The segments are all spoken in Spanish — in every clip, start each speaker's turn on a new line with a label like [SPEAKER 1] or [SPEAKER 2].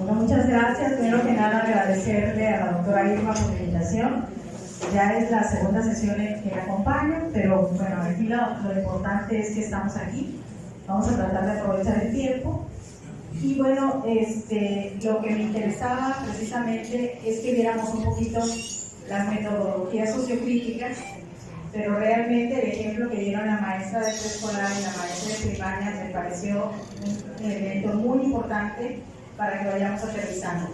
[SPEAKER 1] Bueno, muchas gracias. Primero que nada, agradecerle a la doctora Irma por la invitación. Ya es la segunda sesión en que la acompaño, pero bueno, aquí lo importante es que estamos aquí. Vamos a tratar de aprovechar el tiempo. Y bueno, lo que me interesaba precisamente es que viéramos un poquito las metodologías sociocríticas, pero realmente el ejemplo que dieron la maestra de preescolar y la maestra de primaria me pareció un elemento muy importante para que vayamos aterrizando.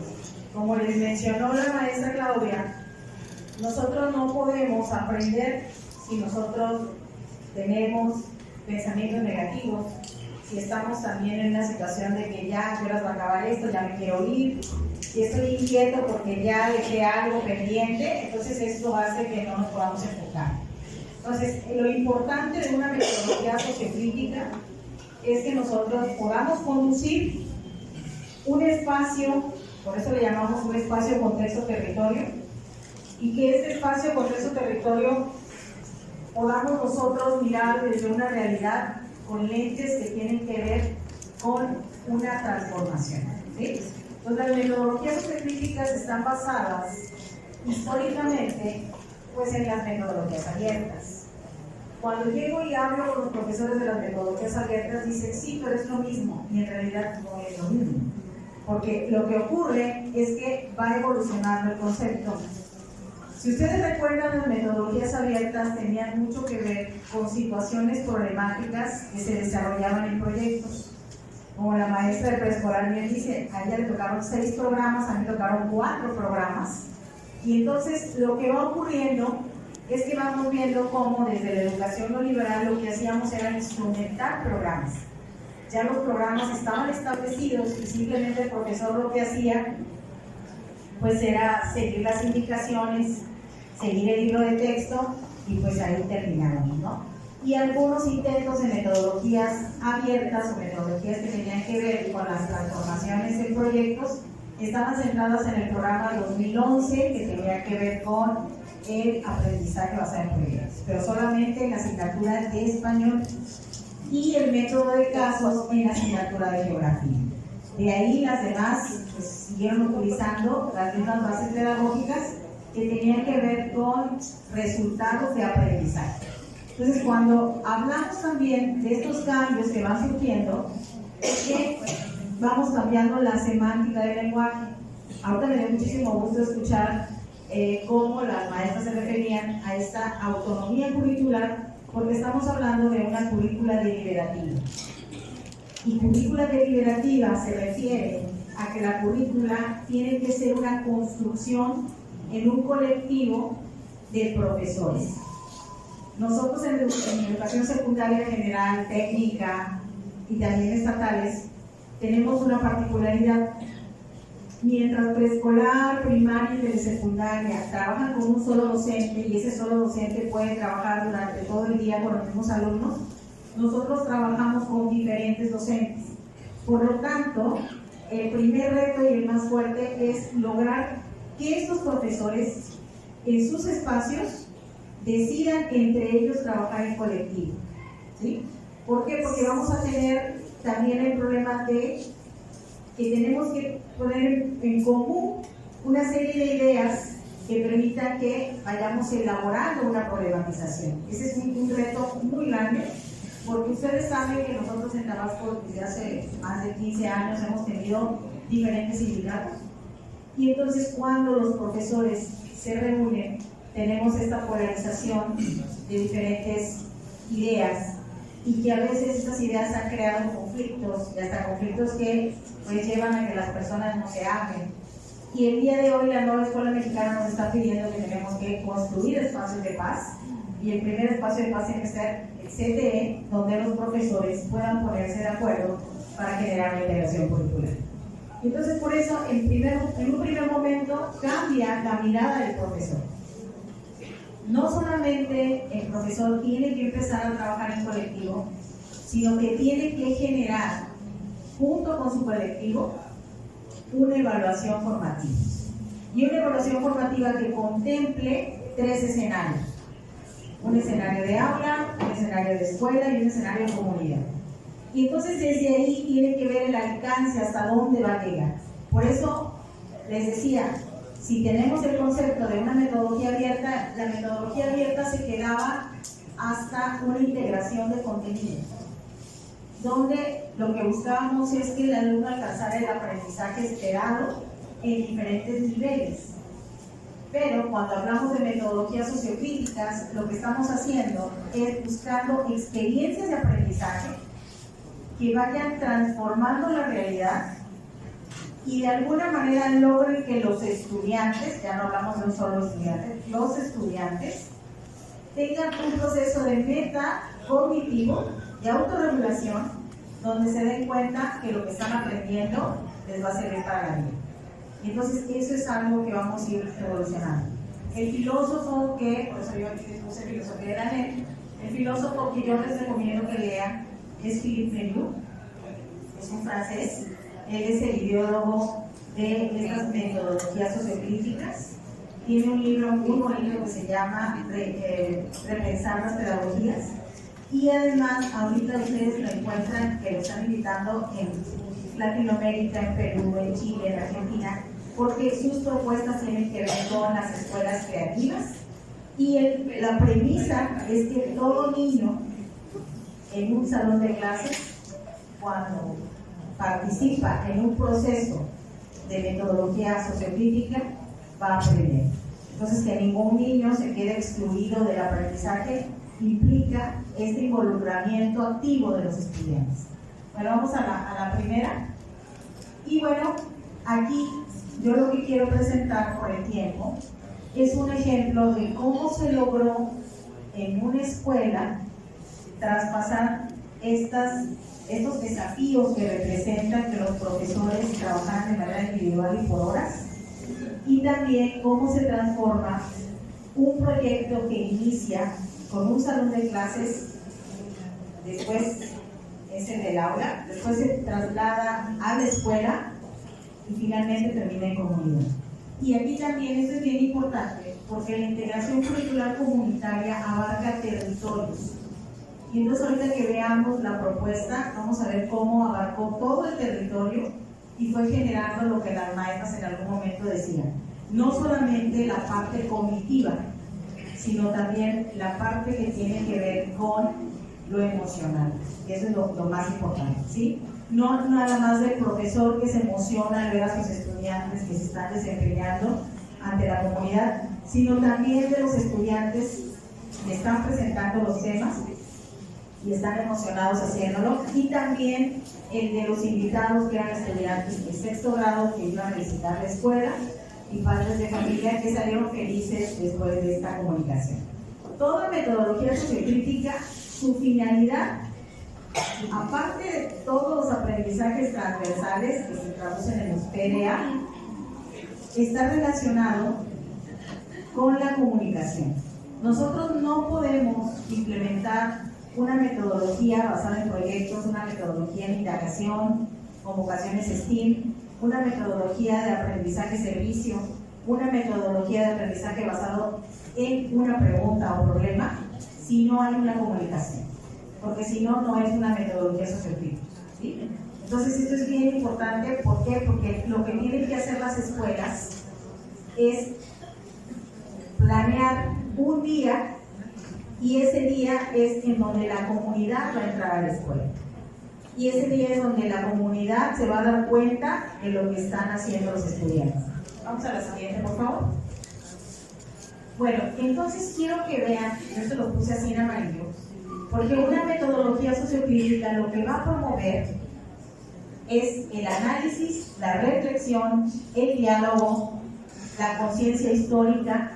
[SPEAKER 1] Como les mencionó la maestra Claudia, nosotros no podemos aprender si nosotros tenemos pensamientos negativos, si estamos también en una situación de que ya horas va a acabar esto, ya me quiero ir, si estoy inquieto porque ya dejé algo pendiente, entonces esto hace que no nos podamos enfocar. Entonces, lo importante de una metodología sociocrítica es que nosotros podamos conducir un espacio, por eso le llamamos un espacio contexto-territorio, y que este espacio contexto-territorio podamos nosotros mirar desde una realidad con lentes que tienen que ver con una transformación, ¿sí? Entonces, las metodologías sociocríticas están basadas históricamente pues en las metodologías abiertas. Cuando llego y hablo con los profesores de las metodologías abiertas, dicen, sí, pero es lo mismo, y en realidad no es lo mismo, porque lo que ocurre es que va evolucionando el concepto. Si ustedes recuerdan, las metodologías abiertas tenían mucho que ver con situaciones problemáticas que se desarrollaban en proyectos. Como la maestra de preescolar bien dice, a ella le tocaron 6 programas, a mí me tocaron 4 programas. Y entonces lo que va ocurriendo es que vamos viendo cómo desde la educación no liberal lo que hacíamos era instrumentar programas. Ya los programas estaban establecidos y simplemente el profesor lo que hacía pues era seguir las indicaciones, seguir el libro de texto y pues ahí terminamos, ¿no? Y algunos intentos de metodologías abiertas o metodologías que tenían que ver con las transformaciones en proyectos estaban centradas en el programa 2011 que tenía que ver con el aprendizaje basado en proyectos, pero solamente en la asignatura de español y el método de casos en la asignatura de geografía. De ahí las demás pues, siguieron utilizando las mismas bases pedagógicas que tenían que ver con resultados de aprendizaje. Entonces, cuando hablamos también de estos cambios que van surgiendo, es que vamos cambiando la semántica del lenguaje. Ahorita me dio muchísimo gusto escuchar cómo las maestras se referían a esta autonomía curricular, porque estamos hablando de una currícula deliberativa. Y currícula deliberativa se refiere a que la currícula tiene que ser una construcción en un colectivo de profesores. Nosotros en educación secundaria general, técnica y también estatales, tenemos una particularidad. Mientras preescolar, primaria y de secundaria trabajan con un solo docente y ese solo docente puede trabajar durante todo el día con los mismos alumnos, nosotros trabajamos con diferentes docentes. Por lo tanto, el primer reto y el más fuerte es lograr que estos profesores en sus espacios decidan entre ellos trabajar en colectivo, ¿sí? ¿Por qué? Porque vamos a tener también el problema de que tenemos que poner en común una serie de ideas que permitan que vayamos elaborando una problematización. Ese es un reto muy grande, porque ustedes saben que nosotros en Tabasco desde hace más de 15 años hemos tenido diferentes sindicatos, y entonces cuando los profesores se reúnen tenemos esta polarización de diferentes ideas y que a veces estas ideas han creado conflictos y hasta conflictos que pues llevan a que las personas no se amen. Y el día de hoy la nueva escuela mexicana nos está pidiendo que tenemos que construir espacios de paz, y el primer espacio de paz tiene que ser el CTE, donde los profesores puedan ponerse de acuerdo para generar la integración curricular. Entonces, por eso, en un primer momento cambia la mirada del profesor. No solamente el profesor tiene que empezar a trabajar en colectivo, sino que tiene que generar, junto con su colectivo, una evaluación formativa. Y una evaluación formativa que contemple 3 escenarios. Un escenario de aula, un escenario de escuela y un escenario de comunidad. Y entonces desde ahí tiene que ver el alcance hasta dónde va a llegar. Por eso les decía, si tenemos el concepto de una metodología abierta, la metodología abierta se quedaba hasta una integración de contenidos, donde lo que buscábamos es que el alumno alcanzara el aprendizaje esperado en diferentes niveles. Pero cuando hablamos de metodologías sociocríticas, lo que estamos haciendo es buscando experiencias de aprendizaje que vayan transformando la realidad y de alguna manera logren que los estudiantes, ya no hablamos de un solo estudiante, los estudiantes tengan un proceso de meta cognitivo, de autorregulación, donde se den cuenta que lo que están aprendiendo les va a servir para la vida. Y entonces eso es algo que vamos a ir evolucionando. El filósofo que, por eso yo aquí les puse filosofía de Daniel, el filósofo que yo les recomiendo que lean es Philippe Merieux, es un francés. Él es el ideólogo de estas metodologías sociocríticas. Tiene un libro muy bonito que se llama Repensar las pedagogías. Y además, ahorita ustedes lo encuentran, que lo están invitando en Latinoamérica, en Perú, en Chile, en Argentina, porque sus propuestas tienen que ver con las escuelas creativas. Y la premisa es que todo niño en un salón de clases, cuando participa en un proceso de metodología sociocrítica, va a aprender. Entonces, que ningún niño se quede excluido del aprendizaje implica este involucramiento activo de los estudiantes. Bueno, vamos a la primera. Y bueno, aquí yo lo que quiero presentar por el tiempo es un ejemplo de cómo se logró en una escuela traspasar estos desafíos que representan que los profesores trabajan de manera individual y por horas, y también cómo se transforma un proyecto que inicia con un salón de clases, después es el del aula, después se traslada a la escuela y finalmente termina en comunidad. Y aquí también esto es bien importante porque la integración curricular comunitaria abarca territorios. Y entonces ahorita que veamos la propuesta, vamos a ver cómo abarcó todo el territorio y fue generando lo que las maestras en algún momento decían. No solamente la parte cognitiva, sino también la parte que tiene que ver con lo emocional. Y eso es lo más importante, ¿sí? No nada más del profesor que se emociona al ver a sus estudiantes que se están desempeñando ante la comunidad, sino también de los estudiantes que están presentando los temas y están emocionados haciéndolo, y también el de los invitados que eran estudiantes de sexto grado que iban a visitar la escuela y padres de familia que salieron felices después de esta comunicación. Toda metodología sociocrítica, su finalidad, aparte de todos los aprendizajes transversales que se traducen en los PDA, está relacionado con la comunicación. Nosotros no podemos implementar una metodología basada en proyectos, una metodología en indagación, convocaciones STEAM, una metodología de aprendizaje-servicio, una metodología de aprendizaje basado en una pregunta o problema, si no hay una comunicación, porque si no, no es una metodología sociocrítica, ¿sí? Entonces esto es bien importante. ¿Por qué? Porque lo que tienen que hacer las escuelas es planear un día, y ese día es en donde la comunidad va a entrar a la escuela. Y ese día es donde la comunidad se va a dar cuenta de lo que están haciendo los estudiantes. Vamos a la siguiente, por favor. Bueno, entonces quiero que vean, yo se lo puse así en amarillo, porque una metodología sociocrítica lo que va a promover es el análisis, la reflexión, el diálogo, la conciencia histórica,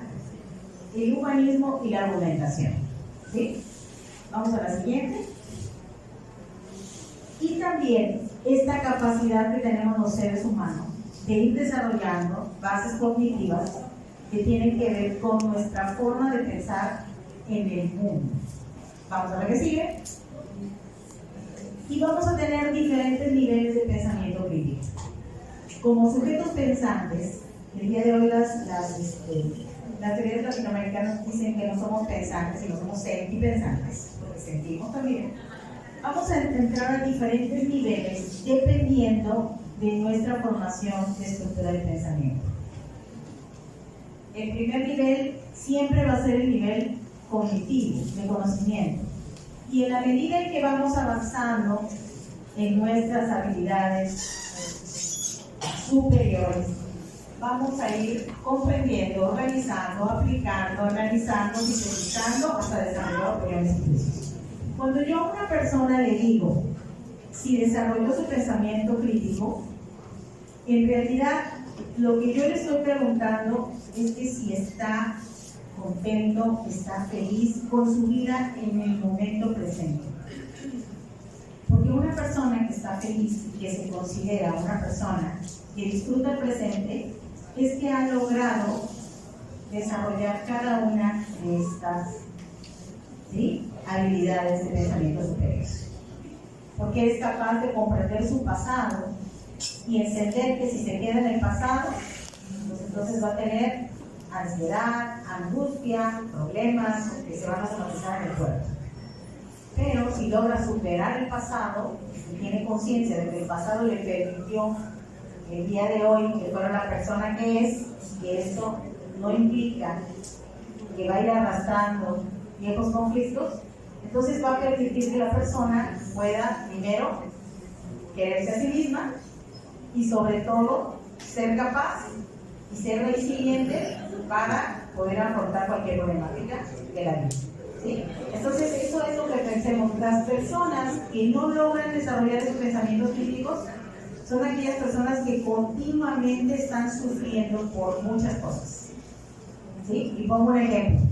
[SPEAKER 1] el humanismo y la argumentación. ¿Sí? Vamos a la siguiente. Y también esta capacidad que tenemos los seres humanos de ir desarrollando bases cognitivas que tienen que ver con nuestra forma de pensar en el mundo. Vamos a ver qué sigue. Y vamos a tener diferentes niveles de pensamiento crítico. Como sujetos pensantes, el día de hoy las teorías latinoamericanas dicen que no somos pensantes, sino somos sentipensantes, porque sentimos también. Vamos a entrar a diferentes niveles dependiendo de nuestra formación de estructura de pensamiento. El primer nivel siempre va a ser el nivel cognitivo, de conocimiento. Y en la medida en que vamos avanzando en nuestras habilidades superiores, vamos a ir comprendiendo, organizando, aplicando, analizando, sintetizando hasta desarrollar opiniones inclusivas. Cuando yo a una persona le digo si desarrolló su pensamiento crítico, en realidad lo que yo le estoy preguntando es que si está contento, está feliz con su vida en el momento presente. Porque una persona que está feliz y que se considera una persona que disfruta el presente es que ha logrado desarrollar cada una de estas, ¿sí?, habilidades de pensamiento superior. Porque es capaz de comprender su pasado y entender que si se queda en el pasado, pues entonces va a tener ansiedad, angustia, problemas que se van a somatizar en el cuerpo. Pero si logra superar el pasado y tiene conciencia de que el pasado le permitió el día de hoy que fuera la persona que es, que esto no implica que va a ir arrastrando viejos conflictos, entonces va a permitir que la persona pueda primero quererse a sí misma y sobre todo ser capaz y ser resiliente para poder afrontar cualquier problemática de la vida, ¿sí? Entonces eso es lo que pensemos. Las personas que no logran desarrollar esos pensamientos críticos son aquellas personas que continuamente están sufriendo por muchas cosas, ¿sí? Y pongo un ejemplo.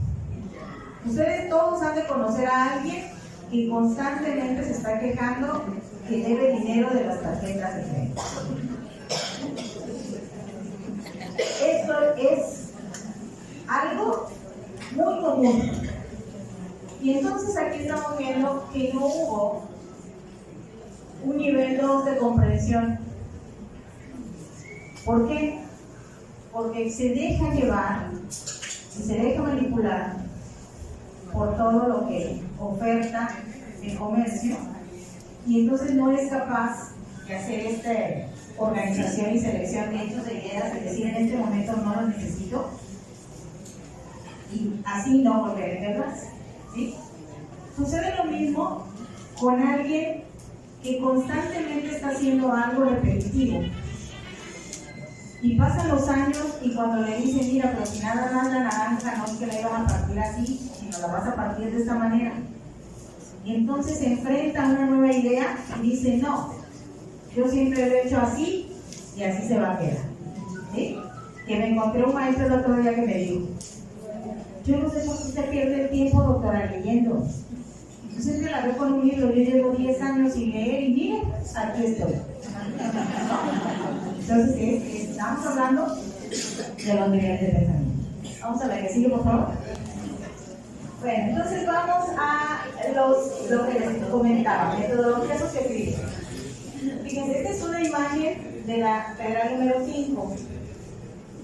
[SPEAKER 1] Ustedes todos han de conocer a alguien que constantemente se está quejando que debe dinero de las tarjetas de crédito. Esto es algo muy común. Y entonces aquí estamos viendo que no hubo un nivel 2 de comprensión. ¿Por qué? Porque se deja llevar y se deja manipular por todo lo que oferta el comercio y entonces no es capaz de hacer esta organización y selección de hechos, de ideas, es decir, en este momento no lo necesito y así no volveré a verlas, ¿sí? Sucede lo mismo con alguien que constantemente está haciendo algo repetitivo y pasan los años y cuando le dicen, mira, pero si nada más la naranja no es que la iban a partir así, sino la vas a partir de esta manera, y entonces se enfrenta a una nueva idea y dice, no, yo siempre lo he hecho así y así se va a quedar, ¿sí? Que me encontré un maestro el otro día que me dijo, yo no sé por qué se pierde el tiempo, doctora, leyendo. Yo siempre la veo con un libro, yo llevo 10 años sin leer y mire, aquí estoy. Entonces, estamos hablando de los niveles de pensamiento. Vamos a la que sigue, por favor. Bueno, entonces vamos a lo que les comentaba, metodología sociocrítica. Fíjense, esta es una imagen de la federal número 5.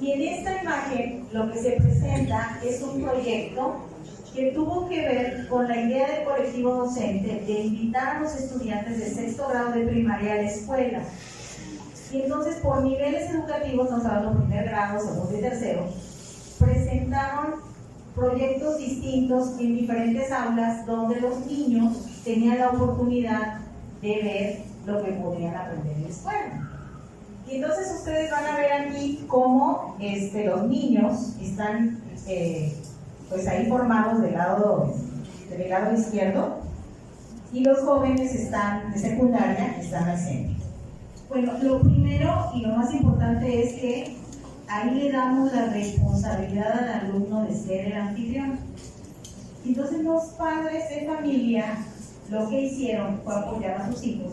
[SPEAKER 1] Y en esta imagen lo que se presenta es un proyecto que tuvo que ver con la idea del colectivo docente de invitar a los estudiantes de sexto grado de primaria a la escuela. Y entonces por niveles educativos, nos hablando primer grado, segundo y tercero, presentaron proyectos distintos en diferentes aulas donde los niños tenían la oportunidad de ver lo que podían aprender en la escuela. Y entonces ustedes van a ver aquí cómo los niños están pues ahí formados del lado izquierdo y los jóvenes están de secundaria, están al centro. Bueno, lo primero y lo más importante es que ahí le damos la responsabilidad al alumno de ser el anfitrión. Entonces los padres de familia lo que hicieron fue apoyar a sus hijos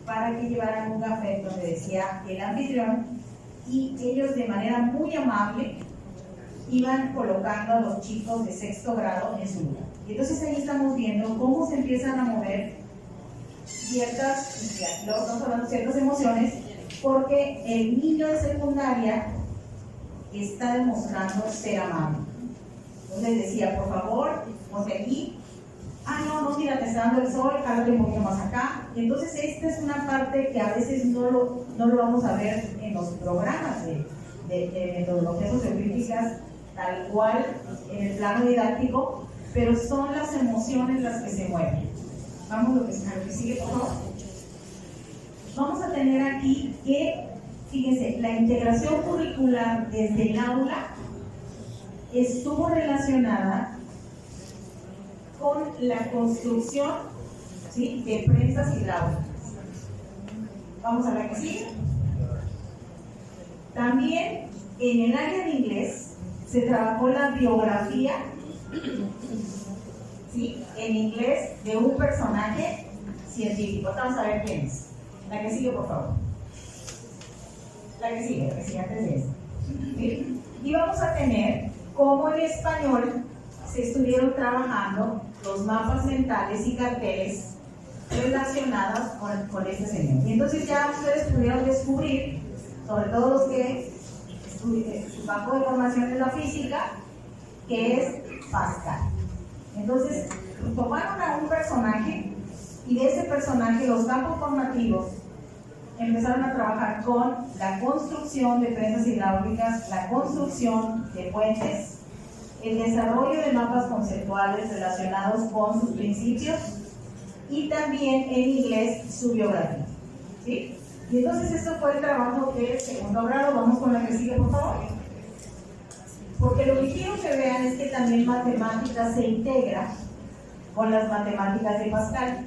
[SPEAKER 1] para que llevaran un café donde decía el anfitrión y ellos de manera muy amable iban colocando a los chicos de sexto grado en su lugar. Y entonces ahí estamos viendo cómo se empiezan a mover ciertas emociones, porque el niño de secundaria está demostrando ser amable. Entonces decía, por favor, ponte aquí, no, mira, te está dando el sol, cálate un poquito más acá. Entonces, esta es una parte que a veces no lo vamos a ver en los programas de metodologías sociocríticas, tal cual en el plano didáctico, pero son las emociones las que se mueven. Vamos a lo que sigue, por favor. Vamos a tener aquí que, fíjense, la integración curricular desde el aula estuvo relacionada con la construcción, ¿sí?, de prensas hidráulicas. Vamos a ver que sigue. También en el área de inglés se trabajó la biografía, ¿sí?, en inglés de un personaje científico. Vamos a ver quién es. La que sigue, por favor. La que sigue antes de eso. ¿Sí? Y vamos a tener cómo en español se estuvieron trabajando los mapas mentales y carteles relacionados con este señor. Y entonces ya ustedes pudieron descubrir, sobre todo los que su campo de formación es la física, que es Pascal. Entonces, tomaron a un personaje y de ese personaje los campos formativos empezaron a trabajar con la construcción de prensas hidráulicas, la construcción de puentes, el desarrollo de mapas conceptuales relacionados con sus principios y también en inglés su biografía. ¿Sí? Y entonces eso fue el trabajo de segundo grado. Vamos con la que sigue, por favor. Porque lo que quiero que vean es que también matemáticas se integra con las matemáticas de Pascal.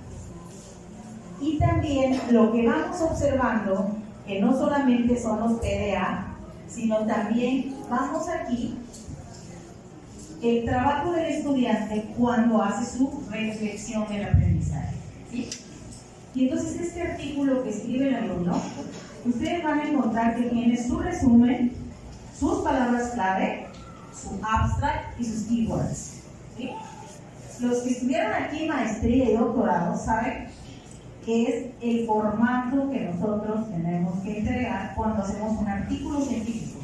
[SPEAKER 1] Y también lo que vamos observando, que no solamente son los PDA, sino también vamos aquí el trabajo del estudiante cuando hace su reflexión del aprendizaje. ¿Sí? Y entonces este artículo que escribe el alumno, ustedes van a encontrar que tiene su resumen, sus palabras clave, su abstract y sus keywords. ¿Sí? Los que estudiaron aquí maestría y doctorado saben que es el formato que nosotros tenemos que entregar cuando hacemos un artículo científico.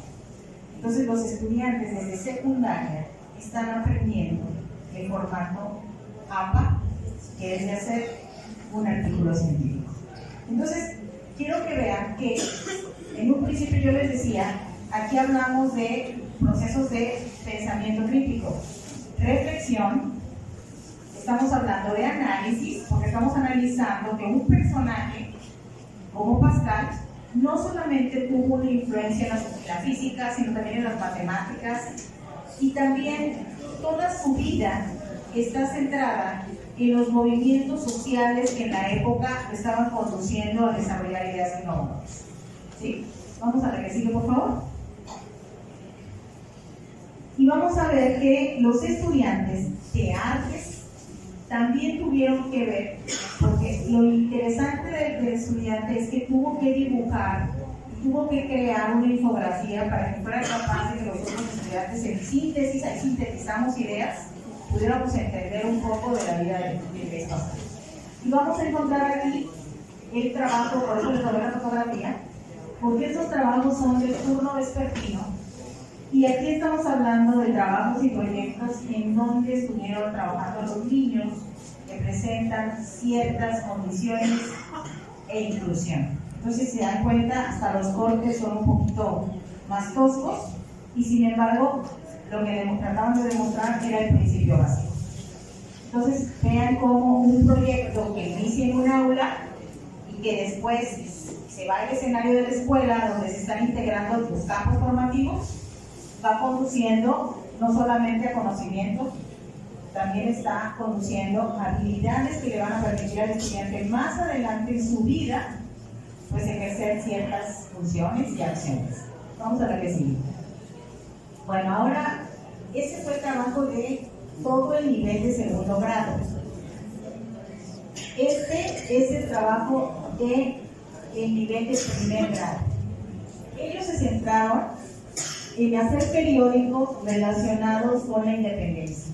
[SPEAKER 1] Entonces los estudiantes desde secundaria están aprendiendo el formato APA, que es de hacer un artículo científico. Entonces, quiero que vean que en un principio yo les decía, aquí hablamos de procesos de pensamiento crítico, reflexión. Estamos hablando de análisis, porque estamos analizando que un personaje como Pascal no solamente tuvo una influencia en la física, sino también en las matemáticas, y también toda su vida está centrada en los movimientos sociales que en la época estaban conduciendo a desarrollar ideas innovadoras. ¿Sí? Vamos a ver que sigue, por favor. Y vamos a ver que los estudiantes de artes también tuvieron que ver, porque lo interesante del estudiante es que tuvo que dibujar, tuvo que crear una infografía para que fuera capaz de que los otros estudiantes en síntesis, ahí sintetizamos ideas, pudiéramos entender un poco de la vida de estos. Y vamos a encontrar aquí el trabajo, por eso les doy la fotografía, porque estos trabajos son del turno vespertino. Y aquí estamos hablando de trabajos y proyectos en donde estuvieron trabajando los niños que presentan ciertas condiciones e inclusión. Entonces, si se dan cuenta, hasta los cortes son un poquito más toscos y sin embargo, lo que trataban de demostrar era el principio básico. Entonces, vean cómo un proyecto que inicia en un aula y que después se va al escenario de la escuela donde se están integrando los campos formativos, va conduciendo no solamente a conocimiento, también está conduciendo a habilidades que le van a permitir al estudiante más adelante en su vida, pues ejercer ciertas funciones y acciones. Vamos a ver qué sigue. Bueno, ahora, ese fue el trabajo de todo el nivel de segundo grado. Este es el trabajo del nivel de primer grado. Ellos se centraron en hacer periódicos relacionados con la independencia.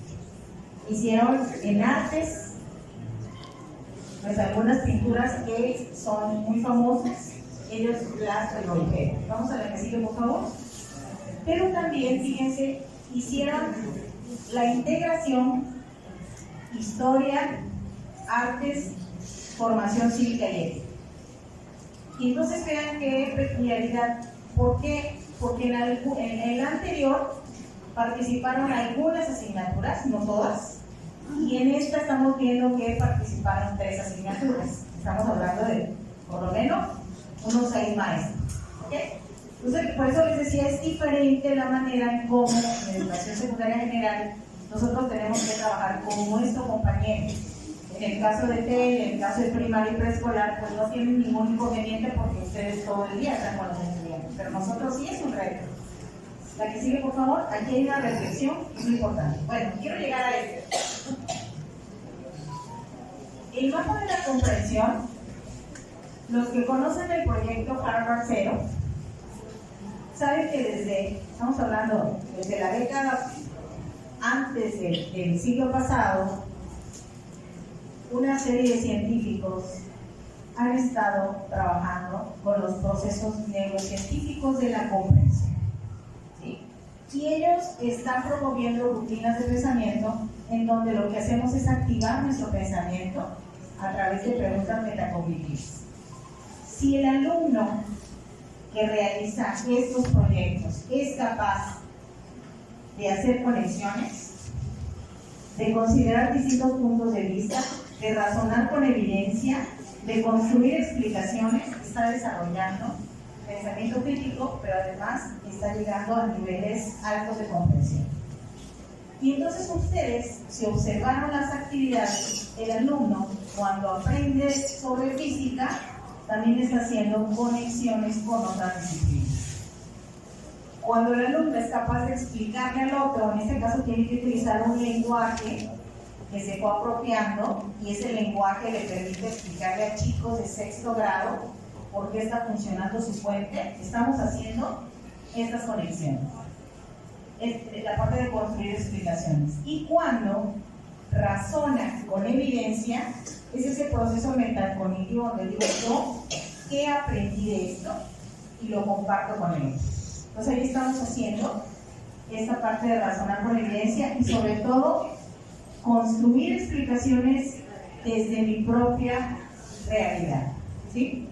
[SPEAKER 1] Hicieron en artes, pues algunas pinturas que son muy famosas, ellos las reprodujeron. Vamos a ver que sigue, por favor. Pero también, fíjense, hicieron la integración historia, artes, formación cívica y ética. Y entonces vean qué peculiaridad. ¿Por qué? Porque en el anterior participaron algunas asignaturas, no todas, y en esta estamos viendo que participaron 3 asignaturas. Estamos hablando de por lo menos unos 6 maestros. ¿Okay? Entonces, por eso les decía, es diferente la manera en cómo en educación secundaria general nosotros tenemos que trabajar con nuestro compañero. En el caso de TEL, en el caso de primaria y preescolar, pues no tienen ningún inconveniente porque ustedes todo el día están con los estudiantes, pero nosotros sí es un reto. La que sigue, por favor. Aquí hay una reflexión muy importante. Bueno, quiero llegar a este. El mapa de la comprensión, los que conocen el proyecto Harvard Zero, saben que estamos hablando desde la década antes del siglo pasado, una serie de científicos han estado trabajando con los procesos neurocientíficos de la comprensión. ¿Sí? Y ellos están promoviendo rutinas de pensamiento en donde lo que hacemos es activar nuestro pensamiento a través de preguntas metacognitivas. Si el alumno que realiza estos proyectos es capaz de hacer conexiones, de considerar distintos puntos de vista, de razonar con evidencia, de construir explicaciones, está desarrollando pensamiento crítico, pero además está llegando a niveles altos de comprensión. Y entonces ustedes, si observaron las actividades, el alumno cuando aprende sobre física, también está haciendo conexiones con otras disciplinas. Cuando el alumno es capaz de explicarle al otro, en este caso tiene que utilizar un lenguaje que se fue apropiando, y ese lenguaje le permite explicarle a chicos de 6º grado por qué está funcionando su fuente. Estamos haciendo estas conexiones. Es la parte de construir explicaciones. Y cuando razona con evidencia, es ese proceso metacognitivo donde digo yo, ¿qué aprendí de esto? Y lo comparto con él. Entonces ahí estamos haciendo esta parte de razonar con evidencia y sobre todo construir explicaciones desde mi propia realidad. ¿Sí?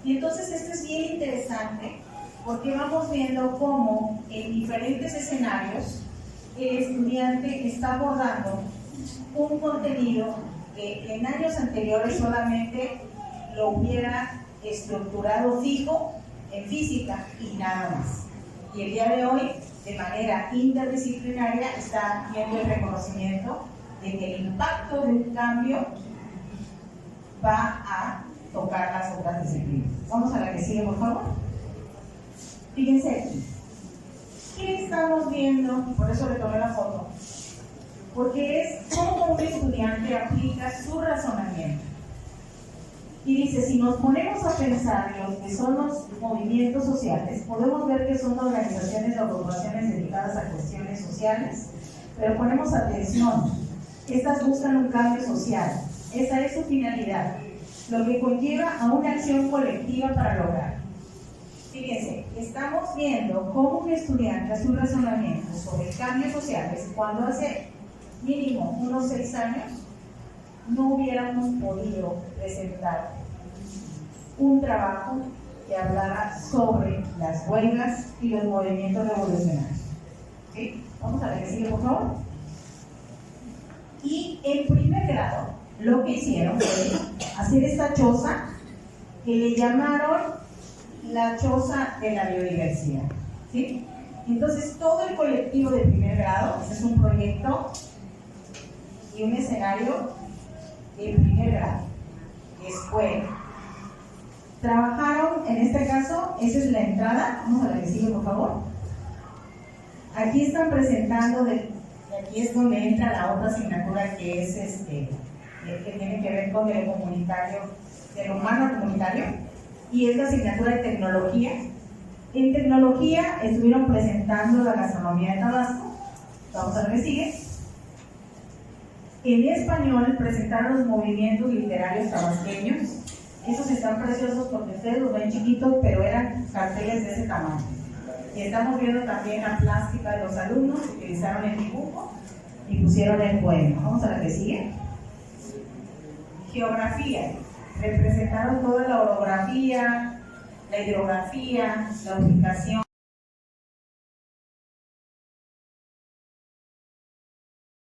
[SPEAKER 1] Y entonces esto es bien interesante porque vamos viendo cómo en diferentes escenarios el estudiante está abordando un contenido que en años anteriores solamente lo hubiera estructurado fijo en física y nada más. Y el día de hoy, de manera interdisciplinaria, está viendo el reconocimiento de que el impacto de un cambio va a tocar las otras disciplinas. Vamos a la que sigue, por favor. Fíjense aquí. ¿Qué estamos viendo? Por eso le tomé la foto. Porque es cómo un estudiante aplica su razonamiento. Y dice, si nos ponemos a pensar lo que son los movimientos sociales, podemos ver que son organizaciones o agrupaciones dedicadas a cuestiones sociales, pero ponemos atención, estas buscan un cambio social, esa es su finalidad, lo que conlleva a una acción colectiva para lograr. Fíjense, estamos viendo cómo un estudiante hace un razonamiento sobre cambios sociales cuando hace mínimo unos 6 años no hubiéramos podido presentar un trabajo que hablara sobre las huelgas y los movimientos revolucionarios. ¿Sí? Vamos a ver que sigue, por favor. Y en primer grado, lo que hicieron fue hacer esta choza que le llamaron la choza de la biodiversidad. ¿Sí? Entonces, todo el colectivo de primer grado, este es un proyecto y un escenario de primer grado, escuela. Trabajaron, en este caso, esa es la entrada. Vamos a la que sigue, por favor. Aquí están presentando, aquí es donde entra la otra asignatura que es que tiene que ver con el comunitario, del humano comunitario, y es la asignatura de tecnología. En tecnología estuvieron presentando la gastronomía de Tabasco. Vamos a ver qué sigue. En español presentaron los movimientos literarios tabasqueños. Esos están preciosos porque ustedes los ven chiquitos, pero eran carteles de ese tamaño. Y estamos viendo también la plástica de los alumnos, utilizaron el dibujo y pusieron el poema. Vamos a la que sigue. Geografía. Representaron toda la orografía, la hidrografía, la ubicación.